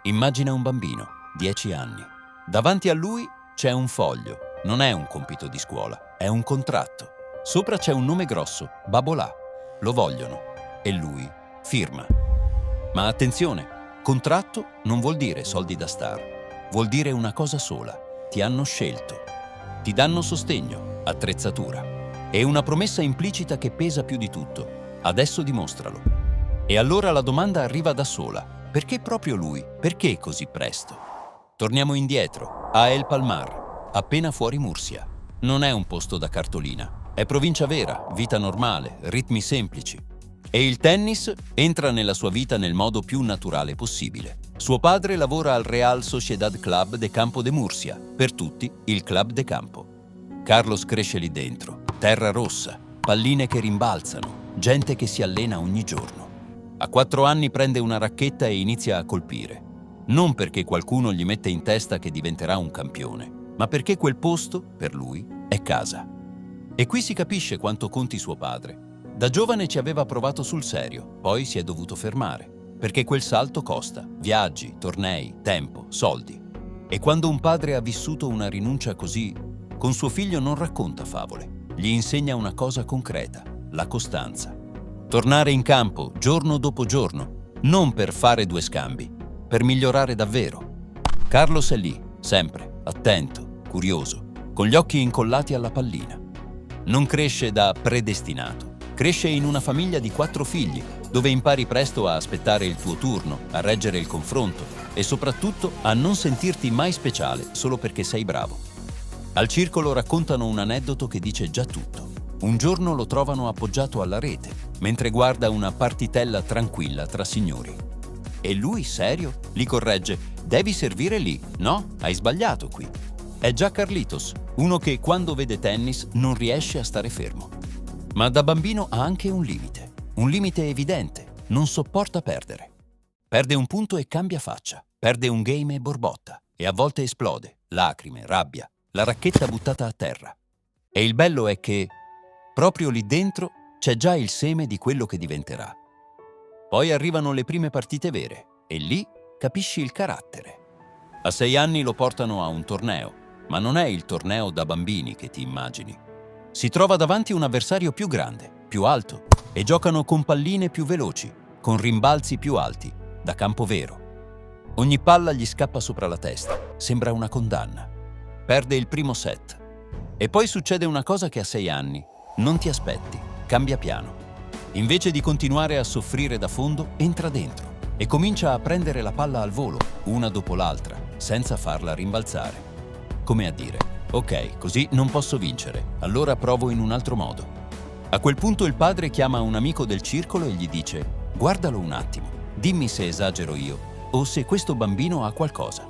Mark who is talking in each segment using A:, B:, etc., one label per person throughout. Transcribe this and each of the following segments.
A: Immagina un bambino, 10 anni. Davanti a lui c'è un foglio. Non è un compito di scuola, è un contratto. Sopra c'è un nome grosso, Babolà. Lo vogliono. E lui firma. Ma attenzione, contratto non vuol dire soldi da star. Vuol dire una cosa sola. Ti hanno scelto. Ti danno sostegno, attrezzatura. E una promessa implicita che pesa più di tutto. Adesso dimostralo. E allora la domanda arriva da sola. Perché proprio lui? Perché così presto? Torniamo indietro, a El Palmar, appena fuori Murcia. Non è un posto da cartolina. È provincia vera, vita normale, ritmi semplici. E il tennis entra nella sua vita nel modo più naturale possibile. Suo padre lavora al Real Sociedad Club de Campo de Murcia, per tutti il Club de Campo. Carlos cresce lì dentro, terra rossa, palline che rimbalzano, gente che si allena ogni giorno. A 4 anni prende una racchetta e inizia a colpire. Non perché qualcuno gli mette in testa che diventerà un campione, ma perché quel posto, per lui, è casa. E qui si capisce quanto conti suo padre. Da giovane ci aveva provato sul serio, poi si è dovuto fermare, perché quel salto costa, viaggi, tornei, tempo, soldi. E quando un padre ha vissuto una rinuncia così, con suo figlio non racconta favole, gli insegna una cosa concreta, la costanza. Tornare in campo giorno dopo giorno, non per fare 2 scambi, per migliorare davvero. Carlos è lì, sempre, attento, curioso, con gli occhi incollati alla pallina. Non cresce da predestinato. Cresce in una famiglia di 4 figli, dove impari presto a aspettare il tuo turno, a reggere il confronto e soprattutto a non sentirti mai speciale solo perché sei bravo. Al circolo raccontano un aneddoto che dice già tutto. Un giorno lo trovano appoggiato alla rete, mentre guarda una partitella tranquilla tra signori. E lui, serio, li corregge: devi servire lì, no? Hai sbagliato qui. È già Carlitos, uno che quando vede tennis non riesce a stare fermo. Ma da bambino ha anche un limite evidente, non sopporta perdere. Perde un punto e cambia faccia, perde un game e borbotta, e a volte esplode, lacrime, rabbia, la racchetta buttata a terra. E il bello è che, proprio lì dentro, c'è già il seme di quello che diventerà. Poi arrivano le prime partite vere, e lì capisci il carattere. A 6 anni lo portano a un torneo, ma non è il torneo da bambini che ti immagini. Si trova davanti un avversario più grande, più alto, e giocano con palline più veloci, con rimbalzi più alti, da campo vero. Ogni palla gli scappa sopra la testa, sembra una condanna. Perde il primo set. E poi succede una cosa che a 6 anni non ti aspetti, cambia piano. Invece di continuare a soffrire da fondo, entra dentro e comincia a prendere la palla al volo, una dopo l'altra, senza farla rimbalzare. Come a dire: ok, così non posso vincere, allora provo in un altro modo. A quel punto il padre chiama un amico del circolo e gli dice: guardalo un attimo, dimmi se esagero io o se questo bambino ha qualcosa.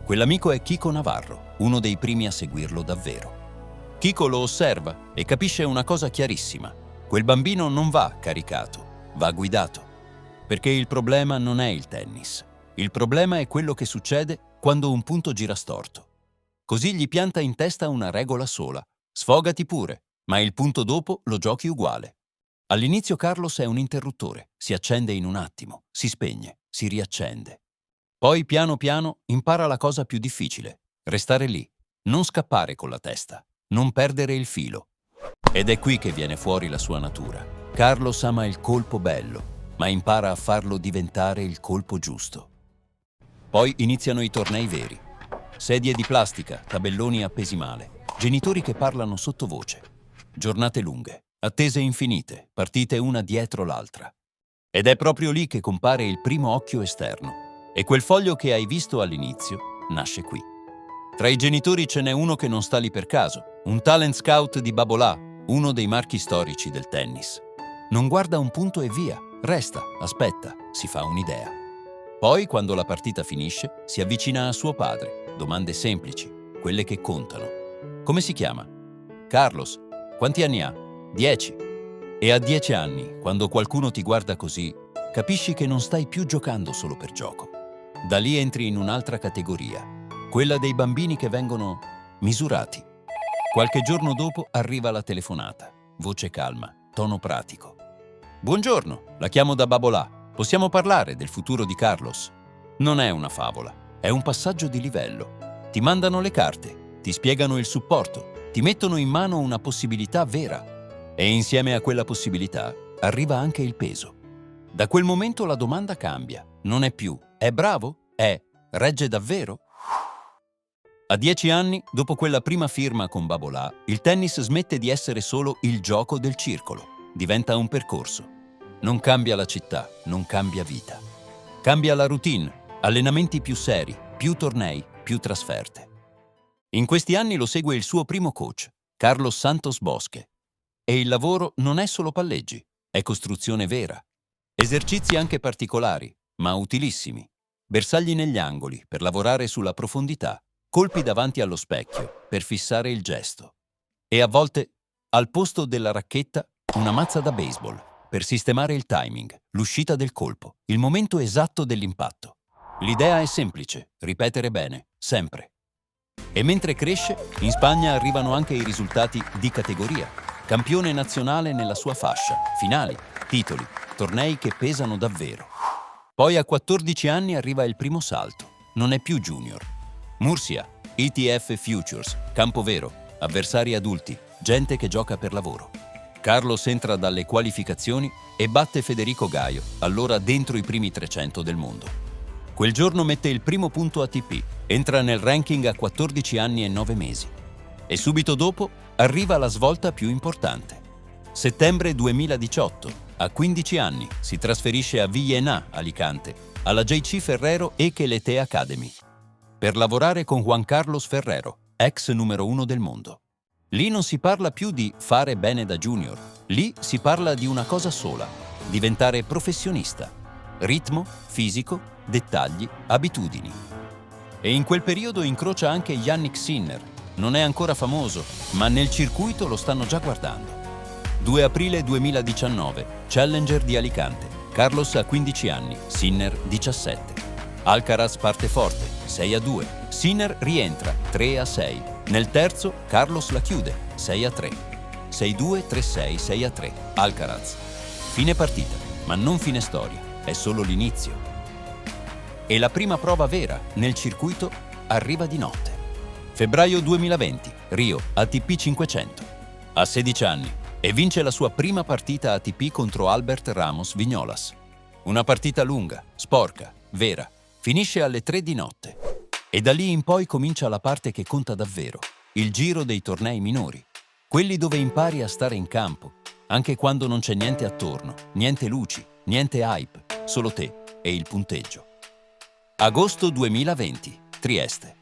A: Quell'amico è Kiko Navarro, uno dei primi a seguirlo davvero. Kiko lo osserva e capisce una cosa chiarissima: quel bambino non va caricato, va guidato. Perché il problema non è il tennis, il problema è quello che succede quando un punto gira storto. Così gli pianta in testa una regola sola: sfogati pure, ma il punto dopo lo giochi uguale. All'inizio Carlos è un interruttore, si accende in un attimo, si spegne, si riaccende. Poi piano piano impara la cosa più difficile: restare lì, non scappare con la testa, non perdere il filo. Ed è qui che viene fuori la sua natura. Carlos ama il colpo bello, ma impara a farlo diventare il colpo giusto. Poi iniziano i tornei veri. Sedie di plastica, tabelloni appesi male, genitori che parlano sottovoce, giornate lunghe, attese infinite, partite una dietro l'altra. Ed è proprio lì che compare il primo occhio esterno, e quel foglio che hai visto all'inizio nasce qui. Tra i genitori ce n'è uno che non sta lì per caso, un talent scout di Babolà, uno dei marchi storici del tennis. Non guarda un punto e via, resta, aspetta, si fa un'idea. Poi, quando la partita finisce, si avvicina a suo padre. Domande semplici, quelle che contano. Come si chiama? Carlos. Quanti anni ha? 10. E a 10 anni, quando qualcuno ti guarda così, capisci che non stai più giocando solo per gioco. Da lì entri in un'altra categoria, quella dei bambini che vengono misurati. Qualche giorno dopo arriva la telefonata. Voce calma, tono pratico. Buongiorno, la chiamo da Babolà. Possiamo parlare del futuro di Carlos? Non è una favola, è un passaggio di livello. Ti mandano le carte, ti spiegano il supporto, ti mettono in mano una possibilità vera. E insieme a quella possibilità arriva anche il peso. Da quel momento la domanda cambia. Non è più «è bravo?» È «regge davvero?» A 10 anni, dopo quella prima firma con Babolà, il tennis smette di essere solo il gioco del circolo. Diventa un percorso. Non cambia la città, non cambia vita. Cambia la routine, allenamenti più seri, più tornei, più trasferte. In questi anni lo segue il suo primo coach, Carlos Santos Bosque. E il lavoro non è solo palleggi, è costruzione vera. Esercizi anche particolari, ma utilissimi. Bersagli negli angoli per lavorare sulla profondità, colpi davanti allo specchio per fissare il gesto. E a volte, al posto della racchetta, una mazza da baseball per sistemare il timing, l'uscita del colpo, il momento esatto dell'impatto. L'idea è semplice, ripetere bene, sempre. E mentre cresce, in Spagna arrivano anche i risultati di categoria. Campione nazionale nella sua fascia, finali, titoli, tornei che pesano davvero. Poi a 14 anni arriva il primo salto. Non è più junior. Murcia, ETF Futures, campo vero, avversari adulti, gente che gioca per lavoro. Carlos entra dalle qualificazioni e batte Federico Gaio, allora dentro i primi 300 del mondo. Quel giorno mette il primo punto ATP, entra nel ranking a 14 anni e 9 mesi. E subito dopo arriva la svolta più importante. Settembre 2018, a 15 anni, si trasferisce a Villena, Alicante, alla JC Ferrero Ekelete Academy, per lavorare con Juan Carlos Ferrero, ex numero 1 del mondo. Lì non si parla più di fare bene da junior, lì si parla di una cosa sola, diventare professionista. Ritmo, fisico, dettagli, abitudini. E in quel periodo incrocia anche Jannik Sinner. Non è ancora famoso, ma nel circuito lo stanno già guardando. 2 aprile 2019, Challenger di Alicante. Carlos ha 15 anni, Sinner 17. Alcaraz parte forte, 6-2. Sinner rientra, 3-6. Nel terzo, Carlos la chiude, 6-3. 6-2, 3-6, 6-3. Alcaraz. Fine partita, ma non fine storia, è solo l'inizio. E la prima prova vera, nel circuito, arriva di notte. Febbraio 2020, Rio, ATP 500. Ha 16 anni e vince la sua prima partita ATP contro Albert Ramos Vignolas. Una partita lunga, sporca, vera. Finisce alle 3 di notte. E da lì in poi comincia la parte che conta davvero, il giro dei tornei minori. Quelli dove impari a stare in campo, anche quando non c'è niente attorno, niente luci, niente hype, solo te e il punteggio. Agosto 2020, Trieste.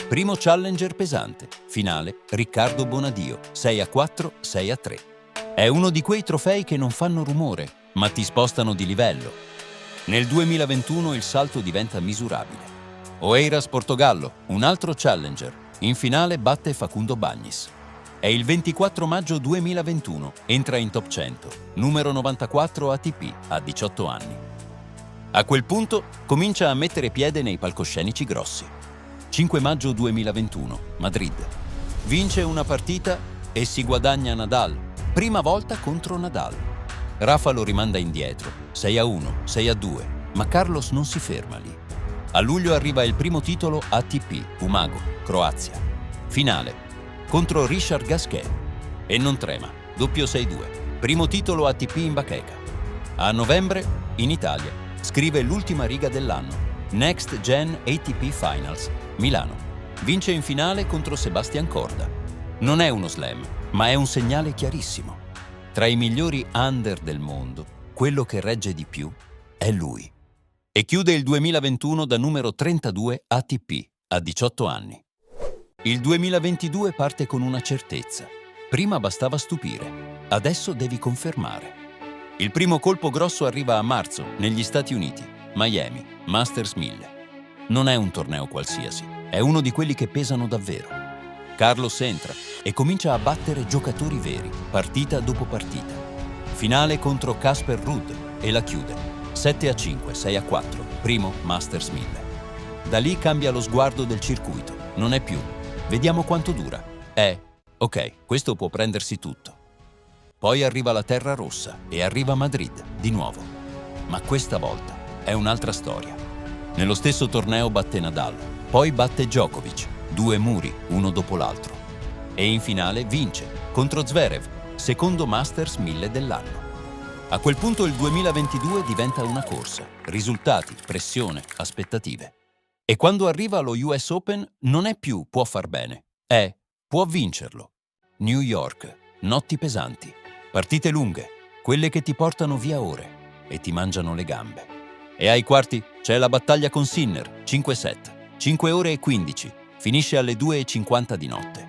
A: Primo challenger pesante, finale Riccardo Bonadio, 6-4, 6-3. È uno di quei trofei che non fanno rumore, ma ti spostano di livello. Nel 2021 il salto diventa misurabile. Oeiras Portogallo, un altro challenger, in finale batte Facundo Bagnis. È il 24 maggio 2021, entra in top 100, numero 94 ATP, a 18 anni. A quel punto comincia a mettere piede nei palcoscenici grossi. 5 maggio 2021, Madrid. Vince una partita e si guadagna Nadal, prima volta contro Nadal. Rafa lo rimanda indietro, 6-1, 6-2, ma Carlos non si ferma lì. A luglio arriva il primo titolo ATP, Umago, Croazia. Finale, contro Richard Gasquet. E non trema, doppio 6-2, primo titolo ATP in bacheca. A novembre, in Italia, scrive l'ultima riga dell'anno, Next Gen ATP Finals, Milano. Vince in finale contro Sebastian Corda. Non è uno slam, ma è un segnale chiarissimo. Tra i migliori under del mondo, quello che regge di più è lui. E chiude il 2021 da numero 32 ATP, a 18 anni. Il 2022 parte con una certezza. Prima bastava stupire, adesso devi confermare. Il primo colpo grosso arriva a marzo, negli Stati Uniti, Miami, Masters 1000. Non è un torneo qualsiasi, è uno di quelli che pesano davvero. Carlos entra e comincia a battere giocatori veri, partita dopo partita. Finale contro Casper Ruud e la chiude. 7-5, 6-4, primo Masters 1000. Da lì cambia lo sguardo del circuito, non è più vediamo quanto dura, è ok, questo può prendersi tutto. Poi arriva la terra rossa e arriva Madrid di nuovo, ma questa volta è un'altra storia. Nello stesso torneo batte Nadal, poi batte Djokovic, 2 muri, uno dopo l'altro. E in finale vince contro Zverev, secondo Masters 1000 dell'anno. A quel punto il 2022 diventa una corsa, risultati, pressione, aspettative. E quando arriva allo US Open non è più può far bene, è può vincerlo. New York, notti pesanti, partite lunghe, quelle che ti portano via ore e ti mangiano le gambe. E ai quarti c'è la battaglia con Sinner, 5 set, 5 ore e 15, finisce alle 2:50 di notte.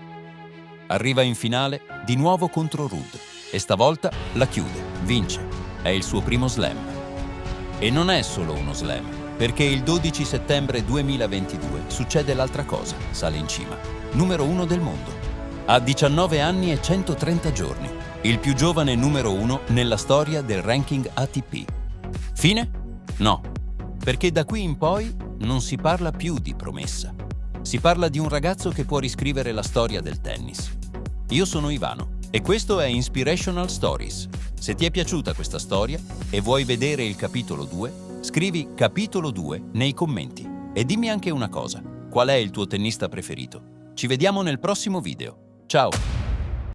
A: Arriva in finale di nuovo contro Ruud e stavolta la chiude, vince, è il suo primo slam. E non è solo uno slam, perché il 12 settembre 2022 succede l'altra cosa, sale in cima, numero 1 del mondo. Ha 19 anni e 130 giorni, il più giovane numero 1 nella storia del ranking ATP. Fine? No, perché da qui in poi non si parla più di promessa. Si parla di un ragazzo che può riscrivere la storia del tennis. Io sono Ivano e questo è Inspirational Stories. Se ti è piaciuta questa storia e vuoi vedere il capitolo 2, scrivi capitolo 2 nei commenti e dimmi anche una cosa, qual è il tuo tennista preferito? Ci vediamo nel prossimo video. Ciao!